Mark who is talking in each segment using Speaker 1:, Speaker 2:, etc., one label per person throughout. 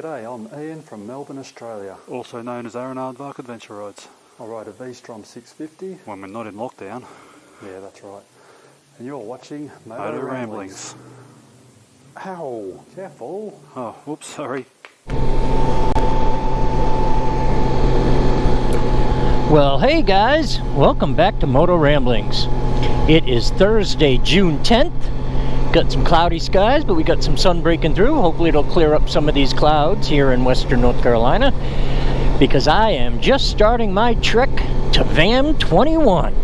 Speaker 1: G'day, I'm Ian from Melbourne, Australia.
Speaker 2: Also known as Aaron Aardvark Adventure Rides.
Speaker 1: I ride a VStrom 650.
Speaker 2: When we're not in lockdown.
Speaker 1: Yeah, that's right. And you're watching
Speaker 2: Motoramblings.
Speaker 1: Ow! Careful!
Speaker 2: Oh, whoops, sorry.
Speaker 3: Well, hey guys, welcome back to Motoramblings. It is Thursday, June 10th. Got some cloudy skies, but we got some sun breaking through. Hopefully it'll clear up some of these clouds here in western North Carolina, because I am just starting my trek to Vamm21.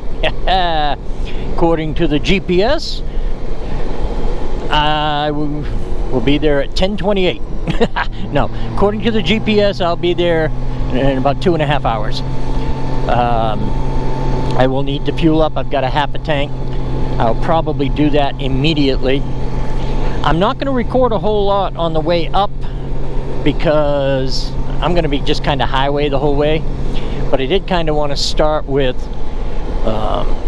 Speaker 3: According to the GPS, I will be there at 10:28. No, according to the GPS, I'll be there in about 2.5 hours. I will need to fuel up. I've got a half a tank. I'll probably do that immediately. I'm not going to record a whole lot on the way up because I'm going to be just kind of highway the whole way. But I did kind of want to start with,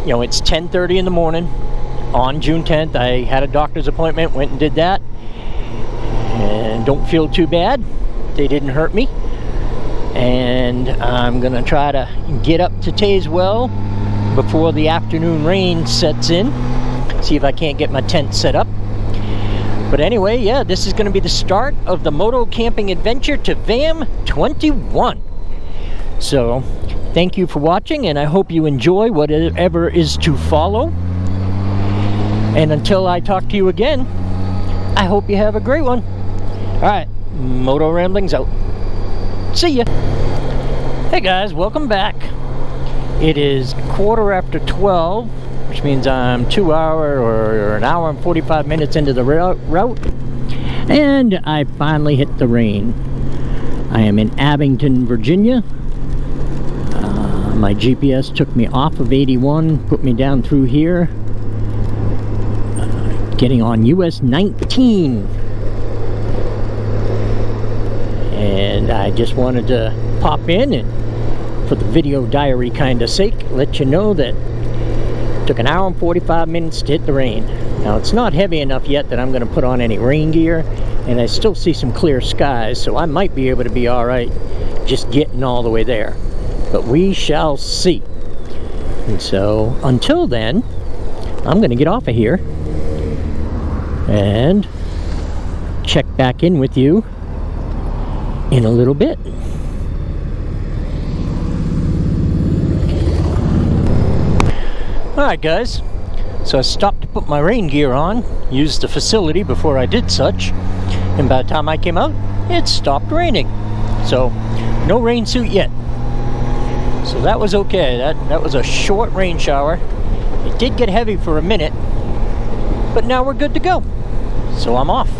Speaker 3: you know, it's 10:30 in the morning on June 10th. I had a doctor's appointment, went and did that. And don't feel too bad. They didn't hurt me. And I'm going to try to get up to Tazewell before the afternoon rain sets in. See if I can't get my tent set up. But anyway, yeah, this is going to be the start of the moto camping adventure to Vamm21. So, thank you for watching, and I hope you enjoy whatever is to follow. And until I talk to you again, I hope you have a great one. Alright, Motoramblings out. See ya! Hey guys, welcome back. It is 12:15, which means I'm 2 hour or an hour and 45 minutes into the route, and I finally hit the rain. I am in Abington, Virginia. My GPS took me off of 81, put me down through here, getting on US 19. And I just wanted to pop in and, for the video diary kind of sake, let you know that it took an hour and 45 minutes to hit the rain. Now it's not heavy enough yet that I'm going to put on any rain gear, and I still see some clear skies, so I might be able to be alright just getting all the way there. But we shall see. And so until then, I'm going to get off of here and check back in with you in a little bit. Alright guys, so I stopped to put my rain gear on, used the facility before I did such, and by the time I came out, it stopped raining. So, no rain suit yet. So that was okay. That was a short rain shower. It did get heavy for a minute, but now we're good to go. So I'm off.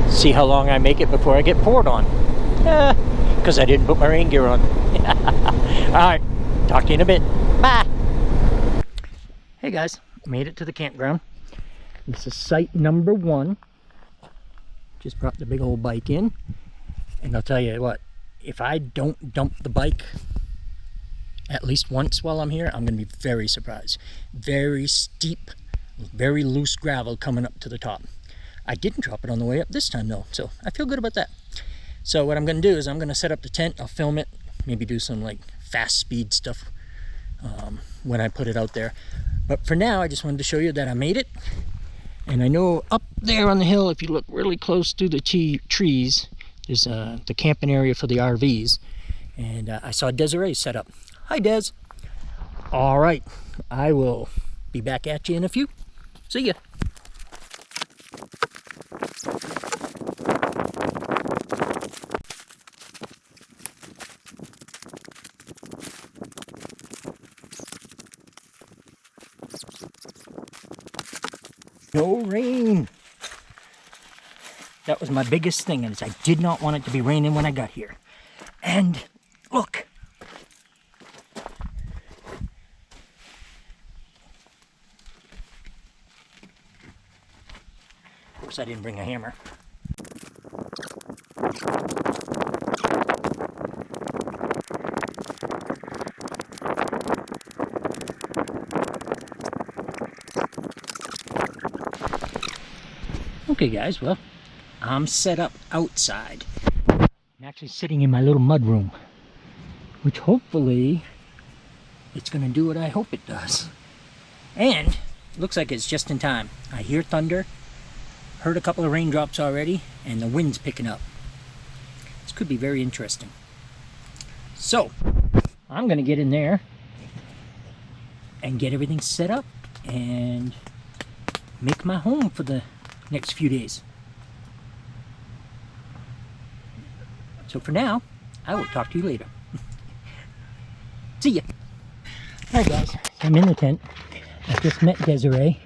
Speaker 3: See how long I make it before I get poured on. Because I didn't put my rain gear on. Alright, talk to you in a bit. Bye! Hey guys, made it to the campground. This is site number 1. Just brought the big old bike in. And I'll tell you what, if I don't dump the bike at least once while I'm here, I'm going to be very surprised. Very steep, very loose gravel coming up to the top. I didn't drop it on the way up this time though, so I feel good about that. So what I'm going to do is I'm going to set up the tent, I'll film it, maybe do some like fast speed stuff when I put it out there. But for now, I just wanted to show you that I made it. And I know up there on the hill, if you look really close through the trees, there's the camping area for the RVs. And I saw Desiree set up. Hi Des. All right, I will be back at you in a few. See ya. No rain. That was my biggest thing, is I did not want it to be raining when I got here. And look. Of course I didn't bring a hammer. Okay guys, well, I'm set up outside. actually sitting in my little mud room, which hopefully it's going to do what I hope it does. And looks like it's just in time. I hear thunder, heard a couple of raindrops already, and the wind's picking up. This could be very interesting. So I'm going to get in there and get everything set up and make my home for the next few days. So for now, I will talk to you later. See ya. Hi guys, I'm in the tent. I just met Desiree.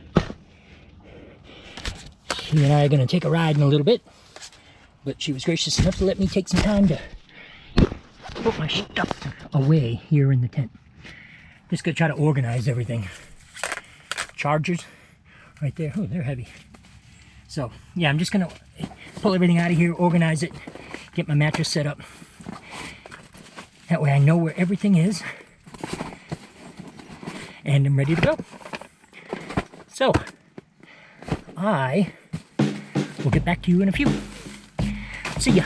Speaker 3: She and I are going to take a ride in a little bit, but she was gracious enough to let me take some time to put my stuff away here in the tent. Just going to try to organize everything. Chargers right there. Oh, they're heavy. So yeah, I'm just going to pull everything out of here, organize it, get my mattress set up. That way I know where everything is and I'm ready to go. So I will get back to you in a few. See ya.